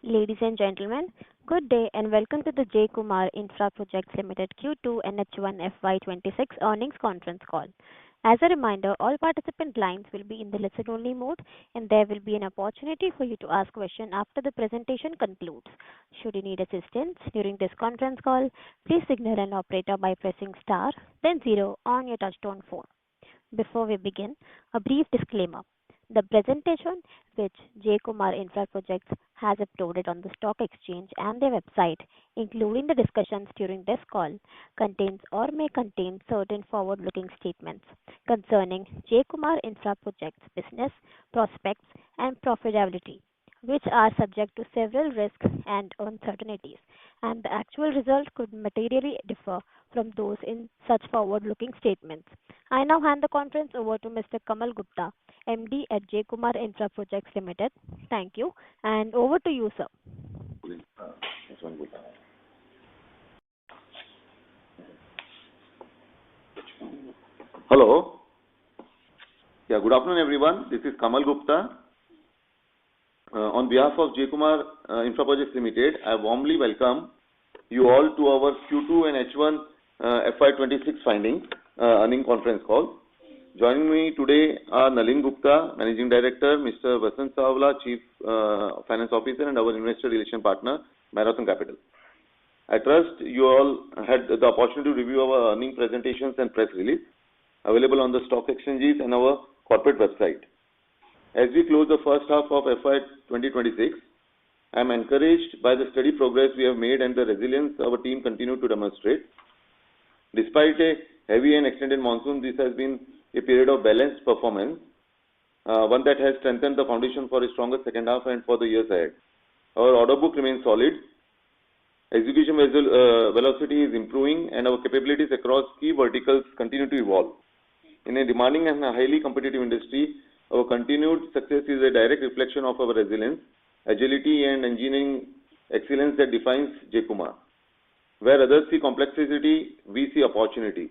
Ladies and gentlemen, good day and welcome to the J. Kumar Infraprojects Ltd Q2 and H1 FY26 earnings conference call. As a reminder, all participant lines will be in the listen-only mode, and there will be an opportunity for you to ask questions after the presentation concludes. Should you need assistance during this conference call, please signal an operator by pressing star, then zero on your touchtone phone. Before we begin, a brief disclaimer. The presentation which J. Kumar Infraprojects has uploaded on the stock exchange and their website, including the discussions during this call, contains or may contain certain forward-looking statements concerning J. Kumar Infraprojects business, prospects, and profitability, which are subject to several risks and uncertainties, and the actual result could materially differ from those in such forward-looking statements. I now hand the conference over to Mr. Kamal Gupta, MD at J. Kumar Infraprojects Ltd. Thank you, and over to you, sir. Hello. Good afternoon, everyone. This is Kamal Gupta. On behalf of J. Kumar Infraprojects Ltd, I warmly welcome you all to our Q2 and H1 FY26 findings earning conference call. Joining me today are Nalin Gupta, Managing Director, Mr. Vasant Savla, Chief Finance Officer, and our Investor Relation Partner, Marathon Capital. I trust you all had the opportunity to review our earning presentations and press release available on the stock exchanges and our corporate website. As we close the first half of FY2026, I am encouraged by the steady progress we have made and the resilience our team continued to demonstrate. Despite a heavy and extended monsoon, this has been a period of balanced performance, one that has strengthened the foundation for a stronger second half and for the years ahead. Our order book remains solid, execution velocity is improving, and our capabilities across key verticals continue to evolve. In a demanding and highly competitive industry, our continued success is a direct reflection of our resilience, agility, and engineering excellence that defines J. Kumar. Where others see complexity, we see opportunity.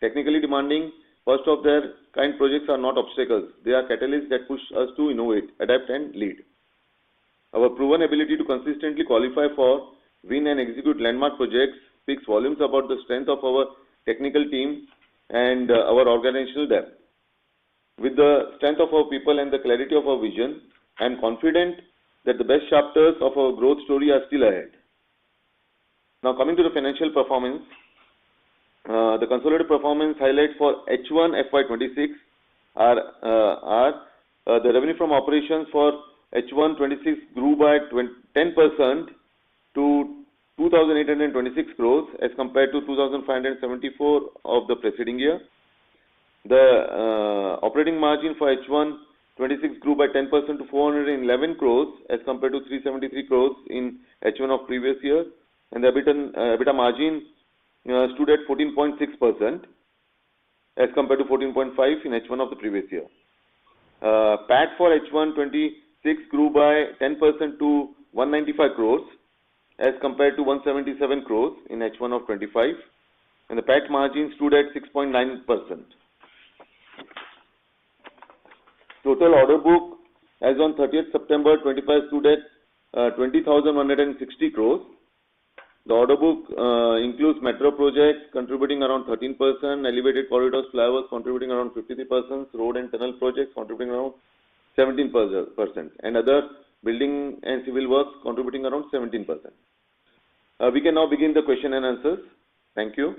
Technically demanding, first of their kind projects are not obstacles. They are catalysts that push us to innovate, adapt, and lead. Our proven ability to consistently qualify for, win, and execute landmark projects speaks volumes about the strength of our technical team and our organizational depth. With the strength of our people and the clarity of our vision, I am confident that the best chapters of our growth story are still ahead. Now, coming to the financial performance, the consolidated performance highlights for H1 FY26 are the revenue from operations for H1 26 grew by 10% to 2,826 crores as compared to 2,574 of the preceding year. The operating margin for H1 26 grew by 10% to 411 crores as compared to 373 crores in H1 of previous year, and the EBITDA margin stood at 14.6% as compared to 14.5% in H1 of the previous year. PAT for H1 26 grew by 10% to 195 crores as compared to 177 crores in H1 of 25, and the PAT margin stood at 6.9%. Total order book as on 30th September 25 stood at 20,160 crores. The order book includes metro projects contributing around 13%, elevated corridors, flyovers contributing around 53%, road and tunnel projects contributing around 17%, and other building and civil works contributing around 17%. We can now begin the question and answers. Thank you.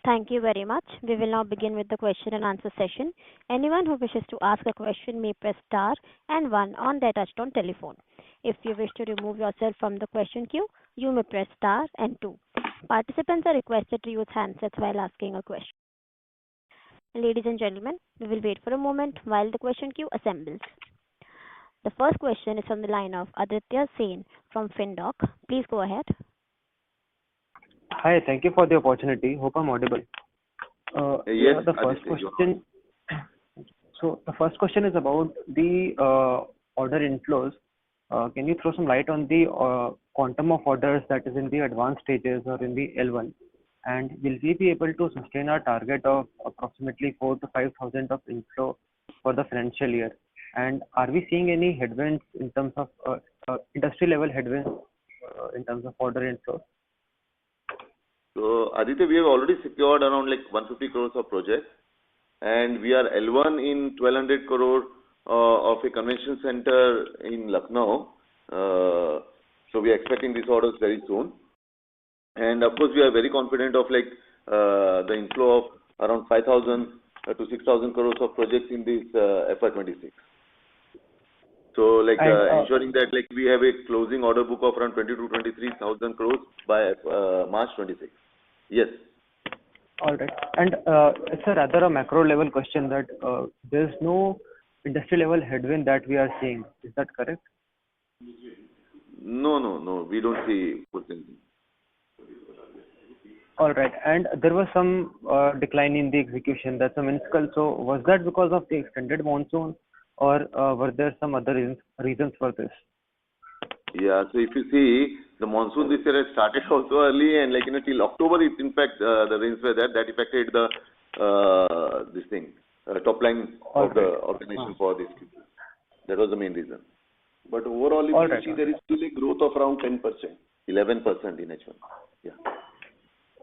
Thank you very much. We will now begin with the question and answer session. Anyone who wishes to ask a question may press star and one on their touchtone telephone. If you wish to remove yourself from the question queue, you may press star and two. Participants are requested to use handsets while asking a question. Ladies and gentlemen, we will wait for a moment while the question queue assembles. The first question is from the line of Aditya Sen from FinDoc. Please go ahead. Hi, thank you for the opportunity. Hope I'm audible. Yes, the first question. So the first question is about the order inflows. Can you throw some light on the quantum of orders that is in the advanced stages or in the L1? And will we be able to sustain our target of approximately 4,000 to 5,000 of inflow for the financial year? And are we seeing any headwinds in terms of industry level headwinds in terms of order inflow? So Aditya, we have already secured around like 150 crores of projects, and we are L1 in 1200 crore of a convention center in Lucknow. So we are expecting these orders very soon. And of course, we are very confident of like the inflow of around 5,000 to 6,000 crores of projects in this FY26. So like ensuring that like we have a closing order book of around 20 to 23,000 crores by March 26. Yes. All right. And it's a rather a macro level question that there's no industry level headwind that we are seeing. Is that correct? No. We don't see anything. All right. And there was some decline in the execution. That's a minuscule. So was that because of the extended monsoon, or were there some other reasons for this? Yeah. So if you see, the monsoon this year has started also early, and like till October, it in fact the rains were there that affected the top line of the organization for this. That was the main reason. But overall, if you see, there is still a growth of around 10%. 11% in H1. Yeah.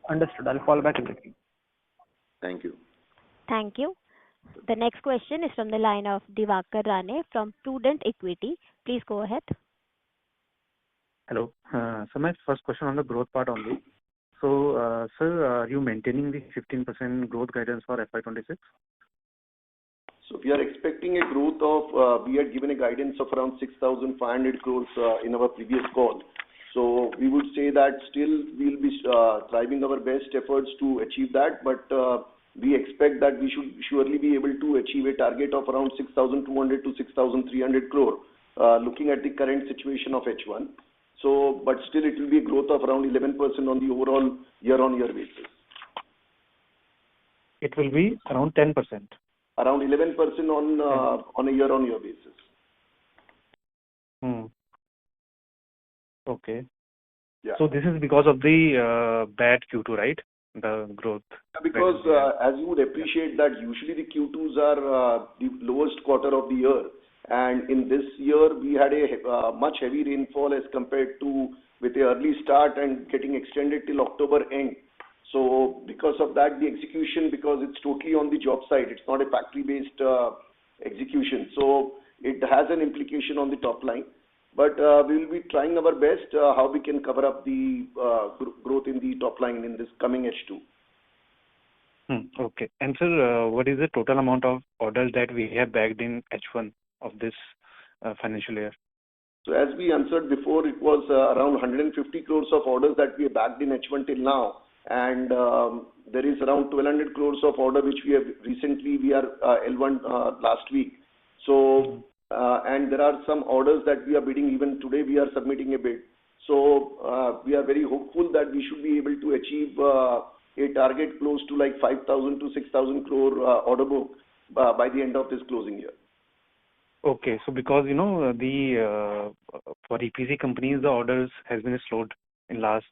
Understood. I'll fall back in the queue. Thank you. Thank you. The next question is from the line of Divakar Rane from Prudent Equity. Please go ahead. Hello. So my first question on the growth part only. So, sir, are you maintaining the 15% growth guidance for FY26? So we are expecting a growth of, we had given a guidance of around 6,500 crores in our previous call. So we would say that still we'll be striving our best efforts to achieve that, but we expect that we should surely be able to achieve a target of around 6,200 to 6,300 crore, looking at the current situation of H1. So, but still it will be a growth of around 11% on the overall year-on-year basis. It will be around 10%. Around 11% on a year-on-year basis. Okay. Yeah. So this is because of the bad Q2, right? The growth. Because as you would appreciate that usually the Q2s are the lowest quarter of the year, and in this year we had a much heavy rainfall as compared to with the early start and getting extended till October end. So because of that, the execution, because it's totally on the job site, it's not a factory-based execution. So it has an implication on the top line. But we will be trying our best how we can cover up the growth in the top line in this coming H2. Okay. And sir, what is the total amount of orders that we have bagged in H1 of this financial year? So as we answered before, it was around 150 crores of orders that we have bagged in H1 till now. And there is around 1,200 crores of order which we have recently, we are L1 last week. So, and there are some orders that we are bidding. Even today we are submitting a bid. So we are very hopeful that we should be able to achieve a target close to like 5,000 to 6,000 crore order book by the end of this closing year. Okay. So because, the for EPC companies, the orders has been slowed in last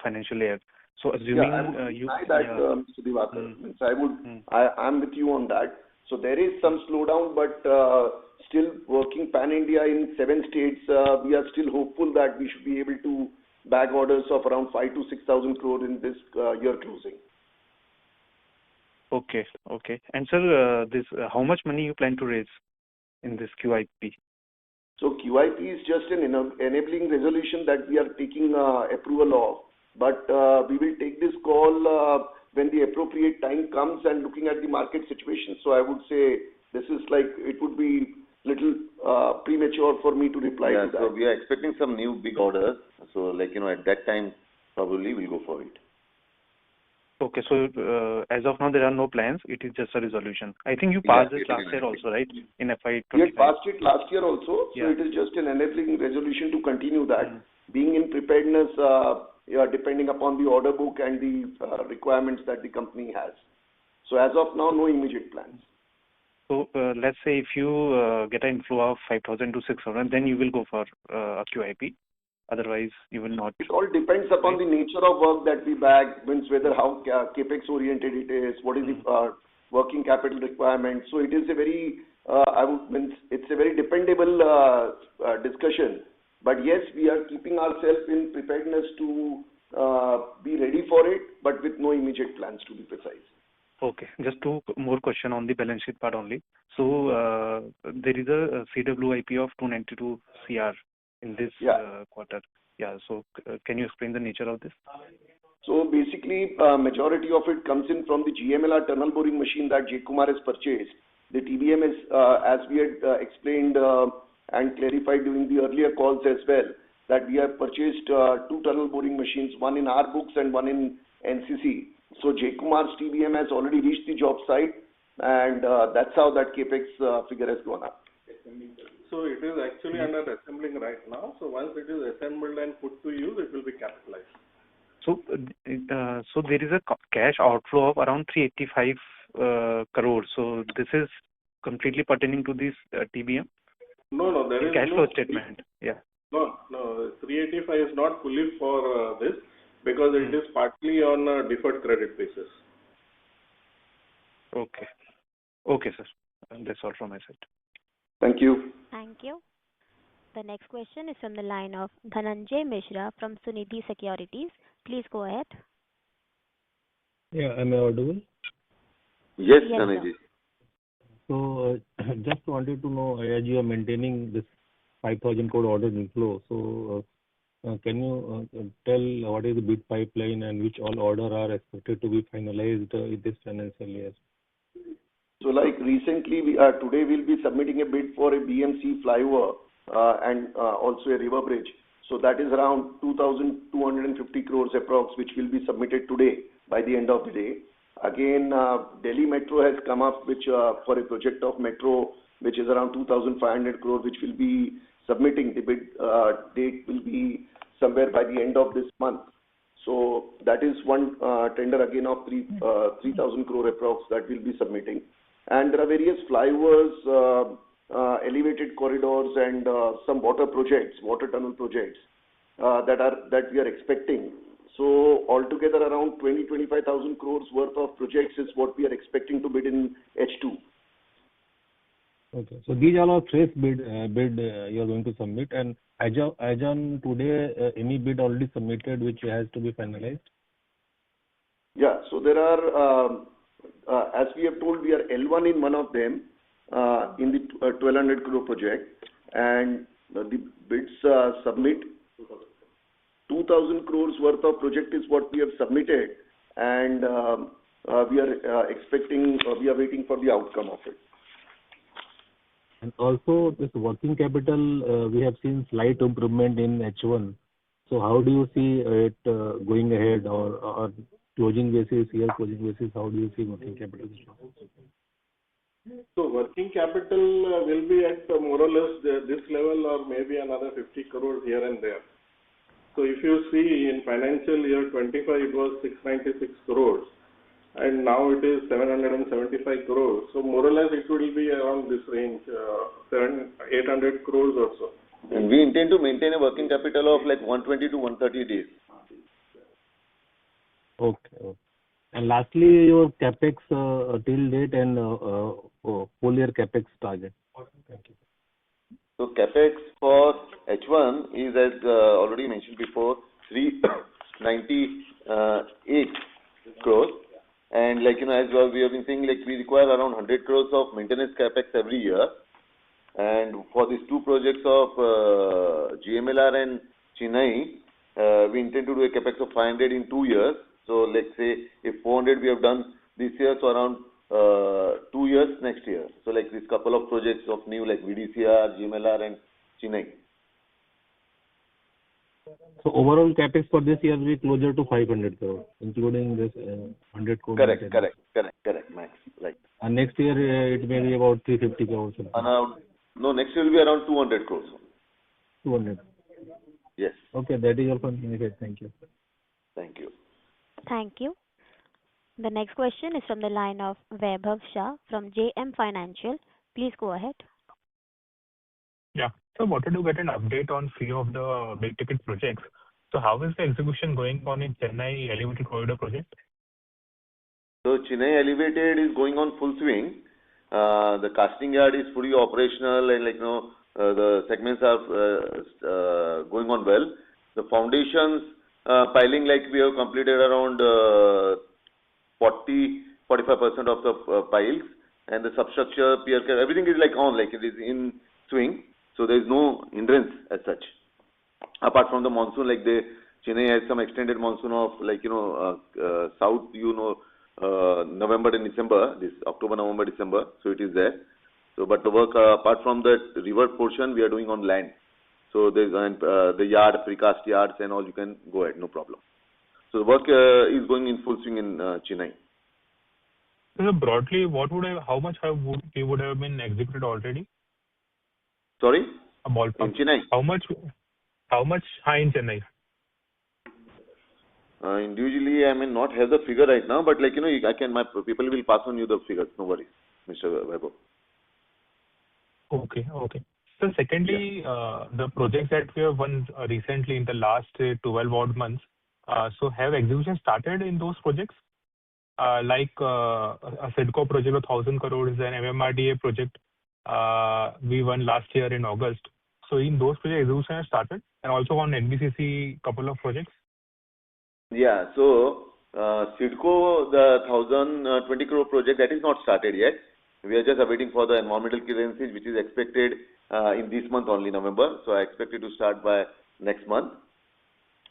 financial year. So assuming Mr. Divakar, I'm with you on that. So there is some slowdown, but still working pan-India in 7 states, we are still hopeful that we should be able to bag orders of around 5,000 to 6,000 crore in this year closing. Okay. And sir, this how much money you plan to raise in this QIP? So QIP is just an enabling resolution that we are taking approval of. But we will take this call when the appropriate time comes and looking at the market situation. So I would say this is like, it would be little premature for me to reply to that. So we are expecting some new big orders. So like, at that time, probably we'll go for it. Okay, so as of now, there are no plans. It is just a resolution. I think you passed this last year also, right? In FY2025. We had passed it last year also. Yeah. So it is just an enabling resolution to continue that. Being in preparedness, depending upon the order book and the requirements that the company has. So as of now, no immediate plans. So let's say if you get an inflow of 5,000 to 6,000, then you will go for a QIP. Otherwise, you will not. It all depends upon the nature of work that we bag, means whether how capex oriented it is, what is the working capital requirement. So it is a very it's a very dependable discussion. But yes, we are keeping ourselves in preparedness to be ready for it, but with no immediate plans, to be precise. Okay. Just two more question on the balance sheet part only. So there is a CWIP of 292 CR in this quarter. Yeah. So can you explain the nature of this? So basically, majority of it comes in from the GMLR tunnel boring machine that J. Kumar has purchased. The TBM is, as we had explained and clarified during the earlier calls as well, that we have purchased two tunnel boring machines, one in our books and one in NCC. So J. Kumar's TBM has already reached the job site, and that's how that capex figure has gone up. So it is actually under assembling right now. So once it is assembled and put to use, it will be capitalized. So so there is a cash outflow of around 385 crores. So this is completely pertaining to this TBM? No, there is cash no flow statement. Yeah. No, 385 is not fully for this, because it is partly on a deferred credit basis. Okay. Okay, sir. That's all from my side. Thank you. Thank you. The next question is from the line of Dhananjay Mishra from Sunidhi Securities. Please go ahead. Yeah, am I audible? Yes, Yes, Dhananjay. So, just wanted to know, as you are maintaining this 5,000 crore order inflow, so can you tell what is the bid pipeline and which all order are expected to be finalized in this financial year? So like recently, today we'll be submitting a bid for a BMC flyover and also a river bridge. So that is around 2,250 crores approx, which will be submitted today by the end of the day. Again, Delhi Metro has come up which for a project of metro, which is around 2,500 crores, which will be submitting. The bid date will be somewhere by the end of this month. So that is one tender again of 3,000 crore approx that we'll be submitting. And there are various flyovers, elevated corridors, and some water projects, water tunnel projects that we are expecting. So altogether, around 25,000 crores worth of projects is what we are expecting to bid in H2. Okay, so these are all fresh bid you are going to submit, and as on today, any bid already submitted which has to be finalized? Yeah, so there are, as we have told, we are L1 in one of them in the 1,200 crore project, and the bids submit 2,000 crores worth of project is what we have submitted, and we are expecting, we are waiting for the outcome of it. And also this working capital, we have seen slight improvement in H1. So how do you see it going ahead, or closing basis, year closing basis, how do you see working capital? So working capital will be at more or less this level, or maybe another 50 crores here and there. So if you see in financial year 25, it was 696 crores, and now it is 775 crores. So more or less it will be around this range, 800 crores or so. And we intend to maintain a working capital of like 120 to 130 days. Okay. And lastly, your capex till date and full year capex target. Thank you. So capex for H1 is, as already mentioned before, 398 crores. And like, as we have been saying, like we require around 100 crores of maintenance capex every year. And for these two projects of GMLR and Chennai, we intend to do a capex of 500 in 2 years. So let's say if 400 we have done this year, so around 2 years next year. So like this couple of projects of new like VDCR, GMLR and Chennai. So overall capex for this year will be closer to 500 crore, including this 100 crore. Correct, max. Right. And next year it may be about 350 crores. Next year will be around 200 crores. 200. Yes. Okay, that is all from me. Thank you. Thank you. Thank you. The next question is from the line of Vaibhav Shah from JM Financial. Please go ahead. Yeah. So wanted to get an update on few of the big ticket projects. So how is the execution going on in Chennai Elevated Corridor project? So Chennai Elevated is going on full swing. The casting yard is fully operational, and the segments are going on well. The foundations piling, we have completed around 45% of the piles, and the substructure, pier, everything is it is in swing. So there is no hindrance as such. Apart from the monsoon, Chennai has some extended monsoon of south, November and December, this October, November, December. So it is there. So, but the work apart from that river portion, we are doing on land. So there's the yard, precast yards, and all, you can go ahead, no problem. So the work is going in full swing in Chennai. So broadly, how much would have been executed already? Sorry? A ballpark. In Chennai? How much high in Chennai? Individually, I may not have the figure right now, but my people will pass on you the figures. No worries, Mr. Vaibhav. Okay. So secondly, the projects that we have won recently in the last 12 odd months, so have execution started in those projects? Like a CIDCO project of 1,000 crores and MMRDA project we won last year in August. So in those projects, execution has started, and also on NBCC couple of projects. Yeah, so CIDCO, the 1,020 crore project, that is not started yet. We are just awaiting for the environmental clearances, which is expected in this month only, November. So I expect it to start by next month.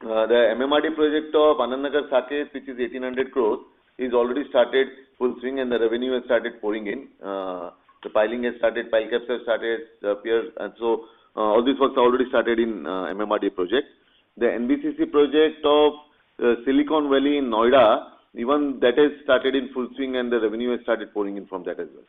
The MMRD project of Anandnagar Saket, which is 1,800 crores, is already started full swing, and the revenue has started pouring in. The piling has started, pile caps have started, piers, and so all these works are already started in MMRD project. The NBCC project of Silicon Valley in Noida, even that has started in full swing, and the revenue has started pouring in from that as well.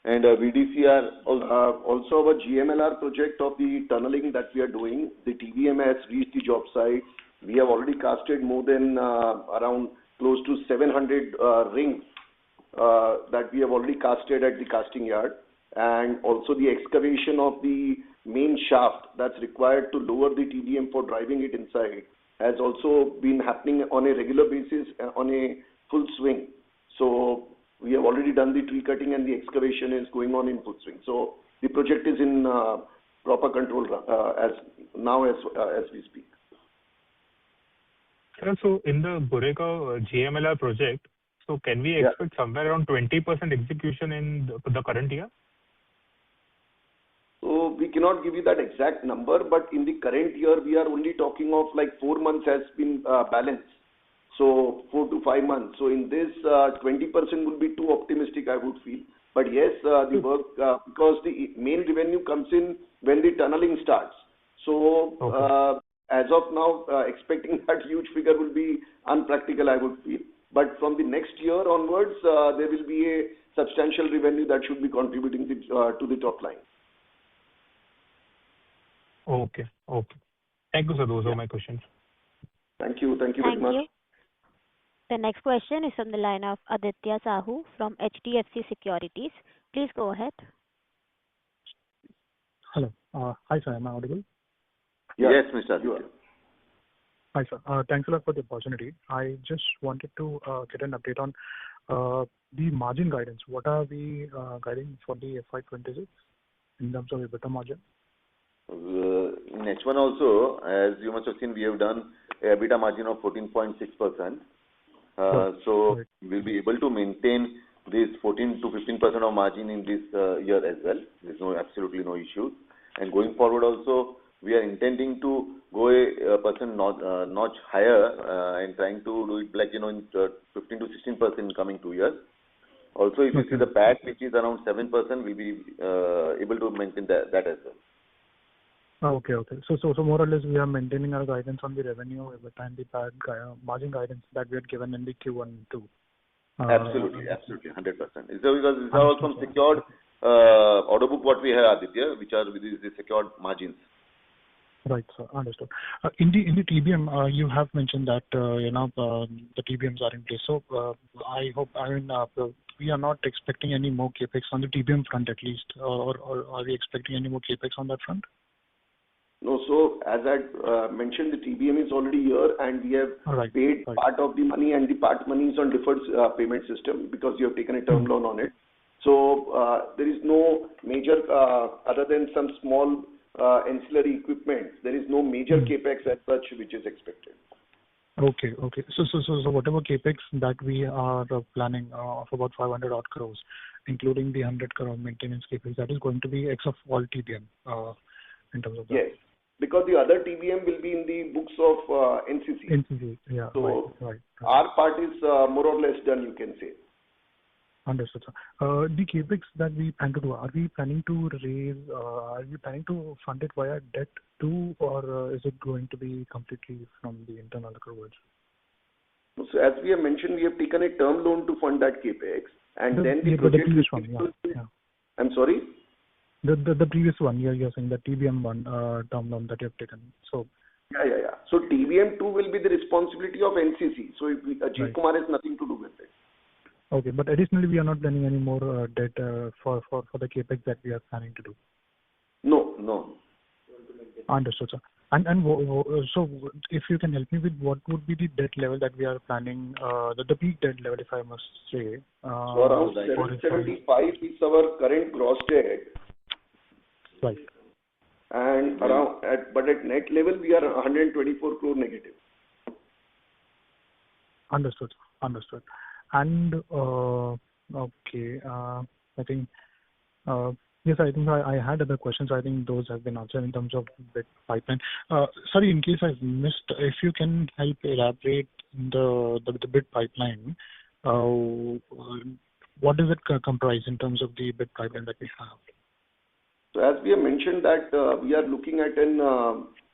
And VDCR also our GMLR project of the tunneling that we are doing, the TBM has reached the job site. We have already casted more than around close to 700 rings that we have already casted at the casting yard, and also the excavation of the main shaft that's required to lower the TBM for driving it inside has also been happening on a regular basis on a full swing. So we have already done the tree cutting, and the excavation is going on in full swing. So the project is in proper control as we speak. So in the Goregaon GMLR project, so can we expect somewhere around 20% execution in the current year? So we cannot give you that exact number, but in the current year, we are only talking of 4 months has been balanced. So 4 to 5 months. So in this, 20% would be too optimistic, I would feel. But yes, the work, because the main revenue comes in when the tunneling starts. So as of now, expecting that huge figure will be unpractical, I would feel. But from the next year onwards, there will be a substantial revenue that should be contributing to the top line. Okay. Thank you, sir. Those are my questions. Thank you very much. You. The next question is from the line of Aditya Sahu from HDFC Securities. Please go ahead. Hello. Hi, sir. Am I audible? Yes, Mr. Aditya. Hi, sir. Thanks a lot for the opportunity. I just wanted to get an update on the margin guidance. What are we guiding for the FY26 in terms of EBITDA margin? In H1 also, as you must have seen, we have done a EBITDA margin of 14.6%. So we'll be able to maintain this 14 to 15% of margin in this year as well. There's absolutely no issues. And going forward also, we are intending to go a percent notch higher and trying to do it in 15 to 16% in coming 2 years. Also, if you see the PAT, which is around 7%, we'll be able to maintain that as well. Okay. So more or less, we are maintaining our guidance on the revenue and the PAT margin guidance that we had given in the Q1 too. Absolutely, 100%. Because these are all some secured order book what we have, Aditya, which are with the secured margins. Right, sir. Understood. In the TBM, you have mentioned that the TBMs are in place. So we are not expecting any more capex on the TBM front at least, or are we expecting any more capex on that front? No, so as I mentioned, the TBM is already here, and we have paid part of the money, and the part money is on deferred payment system because you have taken a term loan on it. So there is no major, other than some small ancillary equipment, there is no major capex as such which is expected. Okay. So whatever capex that we are planning of about 500 odd crores, including the 100 crore maintenance capex, that is going to be ex of all TBM in terms of that. Yes, because the other TBM will be in the books of NCC. NCC, yeah. So right. our part is more or less done, you can say. Understood, sir. The capex that we plan to do, are we planning to fund it via debt too, or is it going to be completely from the internal accruals? So as we have mentioned, we have taken a term loan to fund that capex, and then the project. The previous one, yeah. I'm sorry? The previous one, you're saying the TBM one term loan that you have taken. So Yeah. So TBM 2 will be the responsibility of NCC. So G Kumar has nothing to do with it. Okay, but additionally, we are not planning any more debt for the capex that we are planning to do. No. Understood, sir. And so if you can help me with what would be the debt level that we are planning, the peak debt level, if I must say. So around 775 is our current gross debt. Right. And but at net level, we are 124 crore negative. Understood. And okay, I think yes, I think I had other questions. I think those have been answered in terms of bid pipeline. Sorry, in case I've missed, if you can help elaborate the bid pipeline. What does it comprise in terms of the bid pipeline that we have? So as we have mentioned that we are looking at an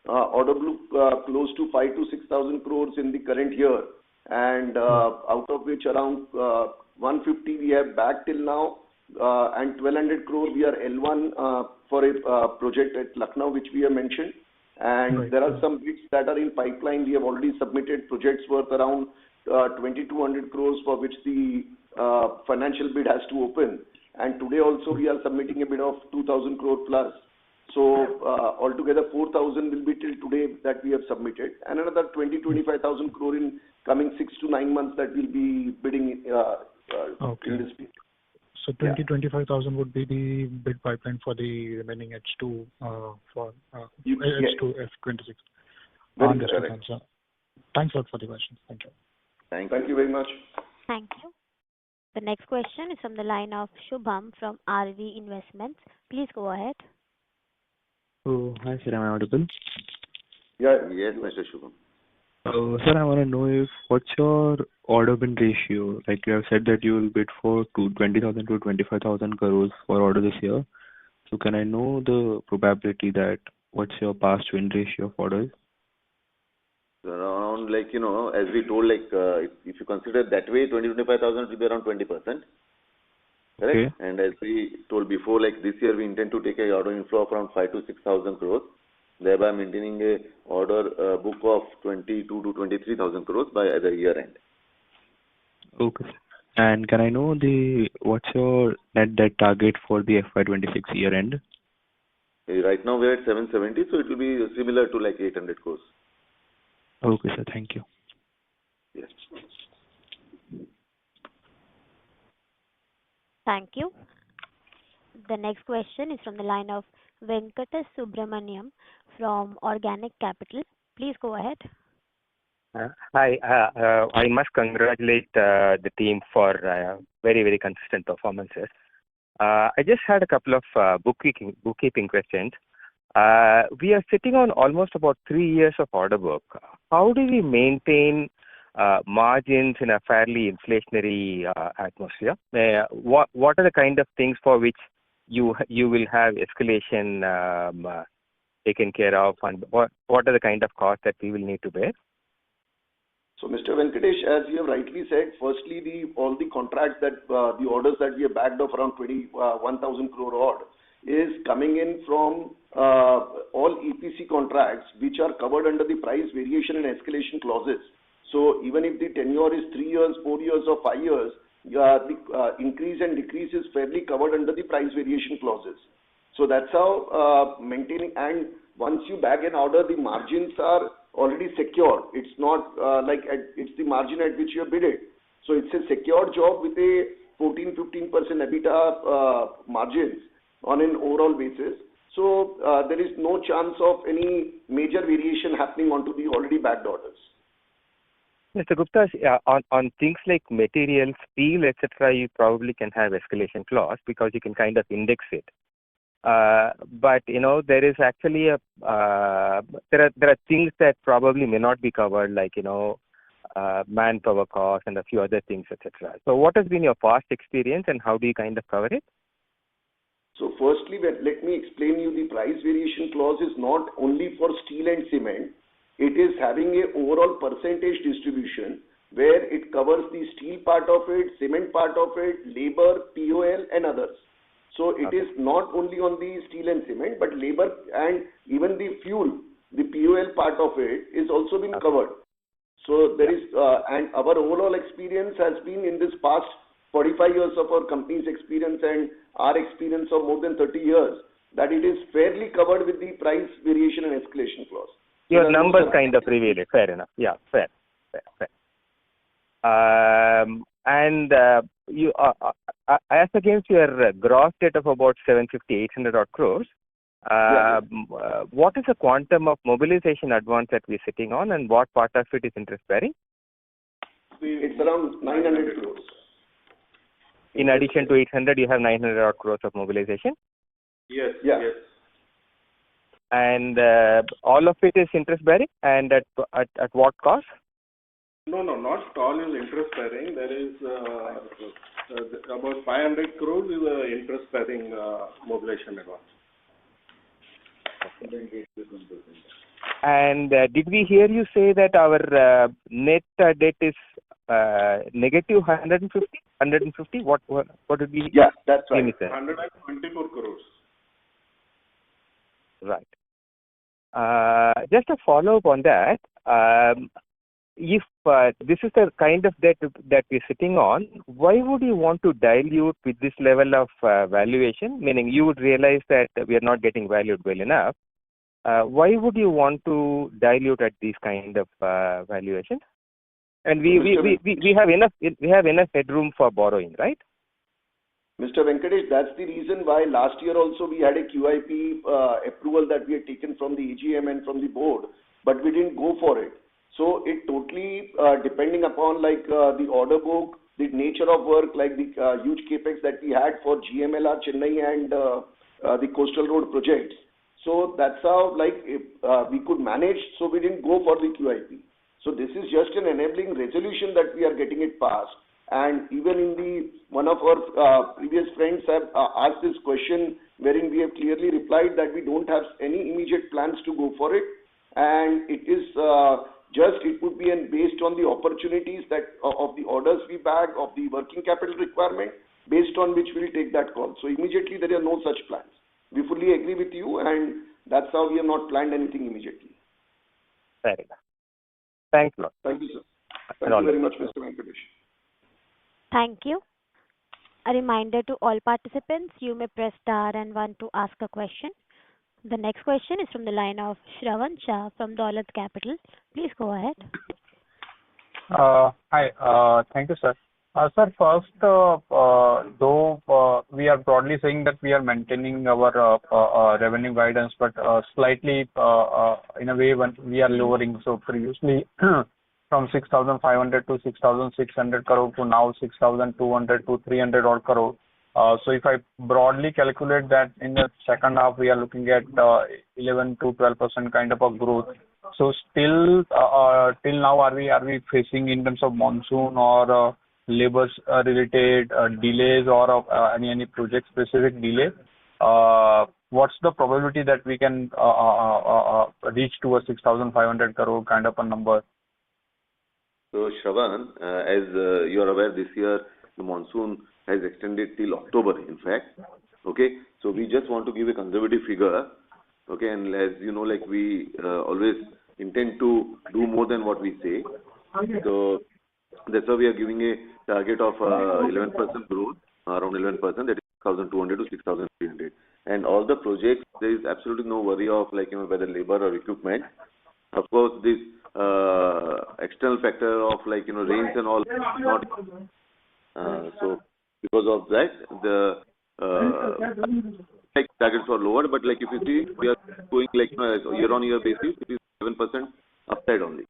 order book close to 5,000 to 6,000 crores in the current year, and out of which around 150 we have back till now, and 1,200 crore we are L1 for a project at Lucknow, which we have mentioned. And there are some bids that are in pipeline. We have already submitted projects worth around 2,200 crores for which the financial bid has to open. And today also we are submitting a bid of 2,000 crore plus. So altogether 4,000 will be till today that we have submitted, and another 25,000 crore in coming 6 to 9 months that will be bidding in this bid. So 25,000 would be the bid pipeline for the remaining H2 for H2 F26. Understood, sir. Thanks a lot for the questions. Thank you. Thank you very much. Thank you. The next question is from the line of Shubham from RV Investments. Please go ahead. Oh, hi sir, am I audible? Yes, Mr. Shubham. Sir, I want to know what's your order win ratio? Like you have said that you will bid for 20,000 to 25,000 crores for order this year. So can I know the probability that what's your past win ratio of orders? Around as we told, if you consider that way, 25,000 will be around 20%. Correct? Okay. And as we told before, this year we intend to take a order inflow of around 5,000 to 6,000 crores, thereby maintaining a order book of 22,000 to 23,000 crores by the year end. Okay. And can I know what's your net debt target for the FY26 year end? Right now we are at 770, so it will be similar to 800 crores. Okay, sir. Thank you. Yes. Thank you. The next question is from the line of Venkatesh Subramaniam from Organic Capital. Please go ahead. Hi. I must congratulate the team for very, very consistent performances. I just had a couple of bookkeeping questions. We are sitting on almost about 3 years of order book. How do we maintain margins in a fairly inflationary atmosphere? What are the kind of things for which you will have escalation taken care of, and what are the kind of costs that we will need to bear? So, Mr. Venkatesh, as you have rightly said, firstly, all the contracts that the orders that we have backed off around 21,000 crore odd is coming in from all EPC contracts which are covered under the price variation and escalation clauses. So even if the tenure is 3 years, 4 years or 5 years, the increase and decrease is fairly covered under the price variation clauses. So that's how maintaining, and once you bag an order, the margins are already secure. It's not it's the margin at which you have bid it. So it's a secure job with a 14-15% EBITDA margins on an overall basis. So there is no chance of any major variation happening onto the already backed orders. Mr. Gupta, on things like materials, steel, etc., you probably can have escalation clause because you can kind of index it. But there is actually there are things that probably may not be covered, like manpower costs and a few other things, etc. So what has been your past experience and how do you kind of cover it? So firstly, let me explain you the price variation clause is not only for steel and cement. It is having a overall percentage distribution where it covers the steel part of it, cement part of it, labor, POL and others. So it is not only on the steel and cement, but labor and even the fuel, the POL part of it is also been covered. So there is, and our overall experience has been in this past 45 years of our company's experience and our experience of more than 30 years, that it is fairly covered with the price variation and escalation clause. Your numbers kind of reveal it. Fair enough. Yeah, fair. And you, as against your gross debt of about 750-800 odd crores, what is the quantum of mobilization advance that we're sitting on, and what part of it is interest bearing? It's around 900 crores. In addition to 800, you have 900 odd crores of mobilization? Yes. And all of it is interest bearing, and at what cost? No, not all is interest bearing. There is about 500 crores is interest bearing mobilization advance. And did we hear you say that our net debt is negative 150? What would be? Yeah, that's right. 124 crores. Right. Just a follow-up on that. If this is the kind of debt that we're sitting on, why would you want to dilute with this level of valuation? Meaning you would realize that we are not getting valued well enough. Why would you want to dilute at these kind of valuations? And we have enough headroom for borrowing, right? Mr. Venkatesh, that's the reason why last year also we had a QIP approval that we had taken from the AGM and from the board, but we didn't go for it. So it totally depending upon like the order book, the nature of work, like the huge capex that we had for GMLR Chennai and the coastal road projects. So that's how we could manage. So we didn't go for the QIP. So this is just an enabling resolution that we are getting it passed. And even in one of our previous friends have asked this question, wherein we have clearly replied that we don't have any immediate plans to go for it, and it is it would be based on the opportunities that of the orders we bag, of the working capital requirement, based on which we'll take that call. So immediately there are no such plans. We fully agree with you, and that's how we have not planned anything immediately. Fair enough. Thanks a lot. Thank you, sir. Thank you very much, Mr. Venkatesh. Thank you. A reminder to all participants, you may press star and 1 to ask a question. The next question is from the line of Shravan Shah from Dolat Capital. Please go ahead. Hi. Thank you, sir. Sir, first, though we are broadly saying that we are maintaining our revenue guidance, but slightly in a way when we are lowering. So previously from 6,500 to 6,600 crore to now 6,200 to 300 odd crore. So if I broadly calculate that in the second half, we are looking at 11 to 12% kind of a growth. So still till now, are we facing in terms of monsoon or labor related delays or any project specific delay? What's the probability that we can reach to a 6,500 crore kind of a number? So Shravan, as you are aware, this year the monsoon has extended till October, in fact. Okay, so we just want to give a conservative figure. Okay, and as you know, like we always intend to do more than what we say. So that's why we are giving a target of 11% growth, around 11%, that is 6,200 to 6,300. And all the projects, there is absolutely no worry of whether labor or equipment. Of course, this external factor of rains and all, not so Because of that, the targets were lower. But like if you see, we are going like year-on-year basis, it is 7% upside only.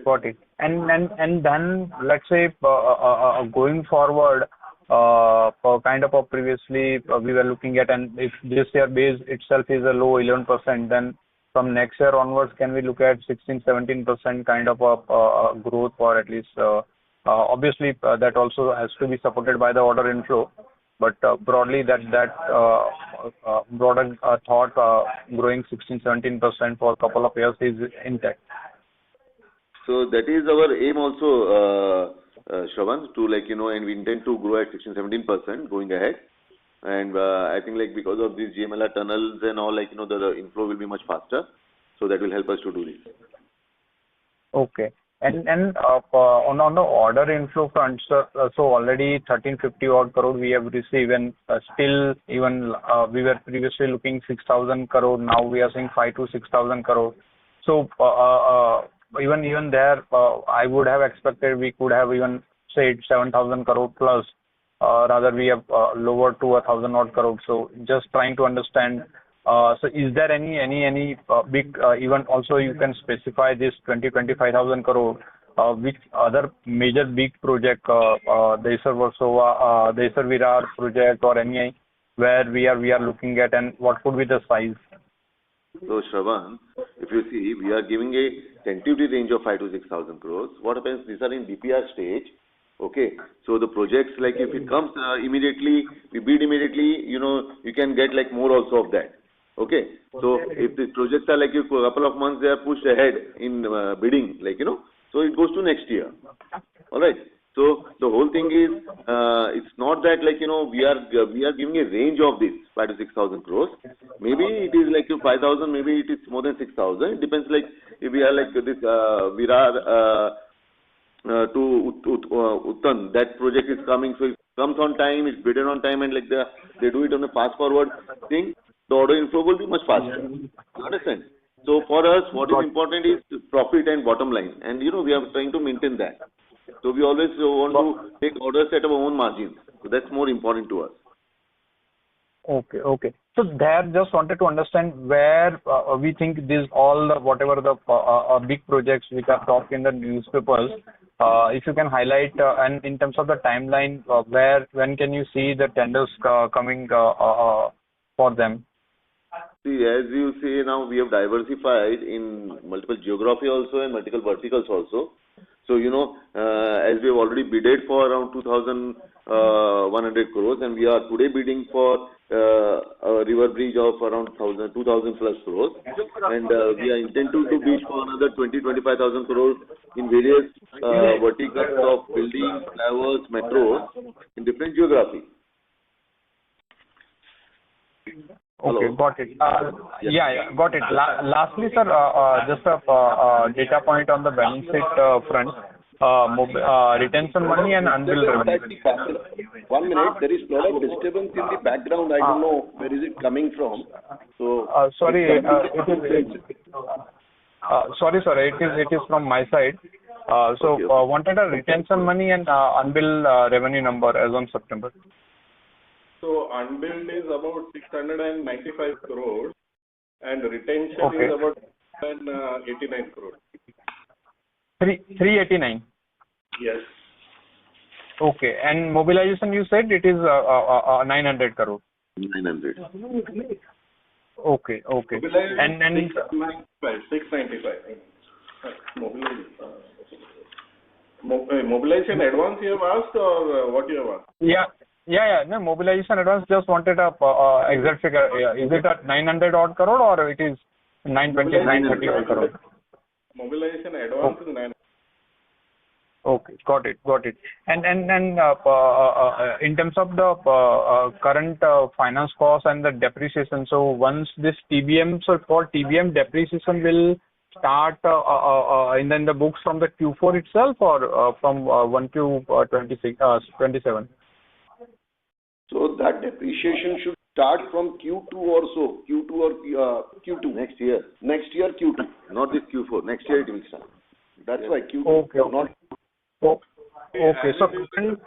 Got it. And then let's say going forward, kind of previously we were looking at, and if this year base itself is a low 11%, then from next year onwards, can we look at 16-17% kind of a growth, or at least obviously that also has to be supported by the order inflow. But broadly, that broader thought growing 16-17% for a couple of years is intact. So that is our aim also, Shravan, to and we intend to grow at 16-17% going ahead. And I think because of these GMLR tunnels and all, the inflow will be much faster. So that will help us to do this. Okay. And on the order inflow front, so already 1350 odd crore we have received, and still even we were previously looking 6,000 crore. Now we are saying 5,000 to 6,000 crore. So even there, I would have expected we could have even said 7,000 crore plus. Rather we have lowered to 1,000 odd crore. So just trying to understand. So is there any big even also you can specify this 25,000 crore, which other major big project, Daisar Versova, Daisar Virar project, or any where we are looking at, and what could be the size? So Shravan, if you see, we are giving a tentative range of 5,000 to 6,000 crores. What happens? These are in DPR stage. Okay, so the projects, if it comes immediately, we bid immediately, you can get more also of that. Okay, so if the projects are a couple of months, they are pushed ahead in bidding, so it goes to next year. All right. So the whole thing is, it's not that we are giving a range of this 5,000 to 6,000 crores. Maybe it is 5,000, maybe it is more than 6,000. It depends. If we are this Virar to Uttan, that project is coming, so it comes on time, it's bidded on time, and they do it on a fast forward thing. The order inflow will be much faster. You understand? So for us, what is important is profit and bottom line, and we are trying to maintain that. So we always want to take orders at our own margins. So that's more important to us. Okay. So there, just wanted to understand where we think this all whatever the big projects which are talked in the newspapers. If you can highlight and in terms of the timeline, when can you see the tenders coming for them? See, as you say, now we have diversified in multiple geography also and multiple verticals also. So, as we have already bidded for around 2,100 crores, and we are today bidding for a river bridge of around 2,000 plus crores. And we are intending to bid for another 20-25,000 crores in various verticals of buildings, flyovers, metros in different geography. Okay, got it. Yeah, got it. Lastly, sir, just a data point on the balance sheet front, retention money and unbilled revenue. 1 minute, there is a lot of disturbance in the background. I don't know where is it coming from. So sorry, sorry, sir, it is from my side. So wanted a retention money and unbilled revenue number as on September. So unbilled is about 695 crores and retention is about 89 crores. 389? Yes. Okay. And mobilization, you said it is 900 crore. 900. Okay. And 695. Mobilization advance you have asked, or what you have asked? Yeah. No, mobilization advance, just wanted a exact figure. Is it at 900 odd crore or it is 920, 930 odd crore? Mobilization advance is 900. Okay, got it. And in terms of the current finance cost and the depreciation, so once this TBM, so for TBM depreciation will start in the books from the Q4 itself or from 1Q 27? So that depreciation should start from Q2 or so. Q2 or Q2. Next year. Next year, Q2. Not this Q4. Next year it will start. That's why Q2. Okay. Okay. So current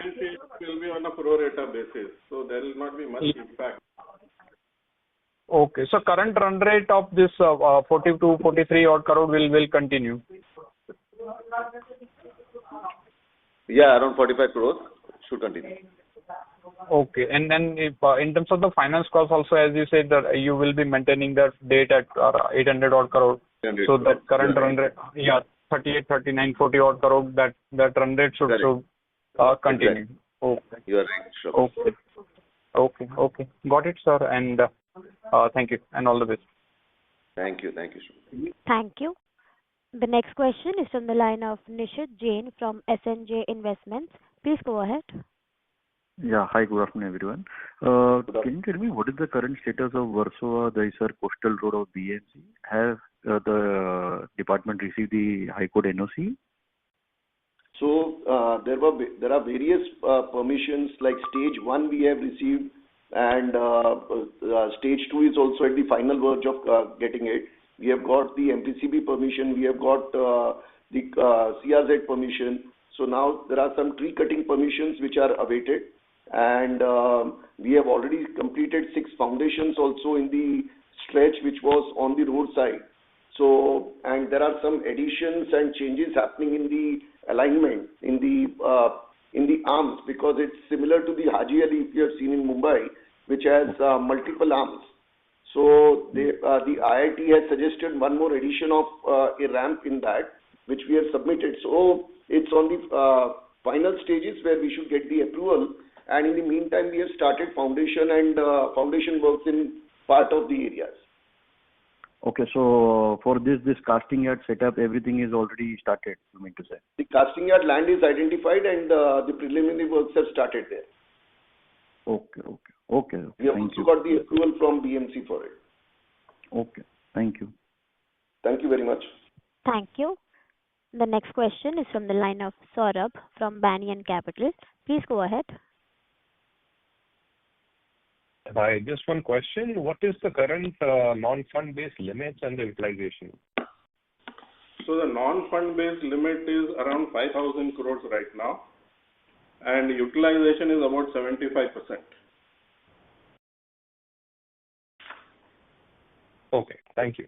will be on a pro rata basis, so there will not be much impact. okay. So current run rate of this 40 to 43 odd crore will continue. Yeah, around 45 crores should continue. Okay. And then if in terms of the finance cost also, as you said, that you will be maintaining that debt at 800 odd crore. 800 So crores. that current run rate, 38, 39, 40 odd crore, that run rate should continue. Exactly. Okay. You are right, sure. Okay. Got it, sir. And thank you and all the best. Thank you, sure. Thank you. The next question is from the line of Nishit Jain from SNJ Investments. Please go ahead. Yeah. Hi, good afternoon, everyone. Can you tell me what is the current status of Warsaw Daysar Coastal Road of BMC? Have the department received the High Court NOC? So there are various permissions, like stage 1 we have received, and stage 2 is also at the final verge of getting it. We have got the MPCB permission, we have got the CRZ permission. So now there are some tree cutting permissions which are awaited, and we have already completed 6 foundations also in the stretch which was on the roadside. So, and there are some additions and changes happening in the alignment in the arms, because it's similar to the Haji Ali if you have seen in Mumbai, which has multiple arms. So the IIT has suggested one more addition of a ramp in that, which we have submitted. So it's on the final stages where we should get the approval, and in the meantime we have started foundation and foundation works in part of the areas. Okay, so for this casting yard setup, everything is already started, you mean to say? The casting yard land is identified, and the preliminary works have started there. Okay. We have also got the approval from BMC for it. Okay, thank you. Thank you very much. Thank you. The next question is from the line of Saurabh from Banyan Capital. Please go ahead. Hi, just one question. What is the current non-fund based limits and the utilization? So the non-fund based limit is around 5,000 crores right now, and utilization is about 75%. Okay, thank you.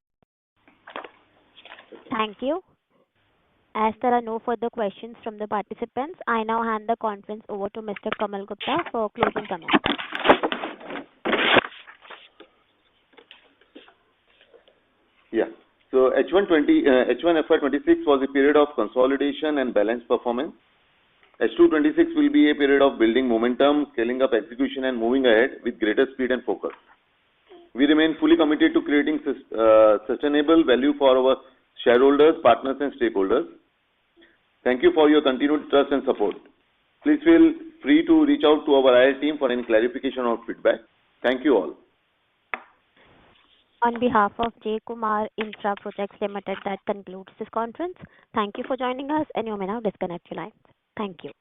Thank you. As there are no further questions from the participants, I now hand the conference over to Mr. Kamal Gupta for closing comments. Yeah. So H1 FY26 was a period of consolidation and balanced performance. H2 26 will be a period of building momentum, scaling up execution, and moving ahead with greater speed and focus. We remain fully committed to creating sustainable value for our shareholders, partners, and stakeholders. Thank you for your continued trust and support. Please feel free to reach out to our IR team for any clarification or feedback. Thank you all. On behalf of J. Kumar Infraprojects Ltd, that concludes this conference. Thank you for joining us, and you may now disconnect your lines. Thank you.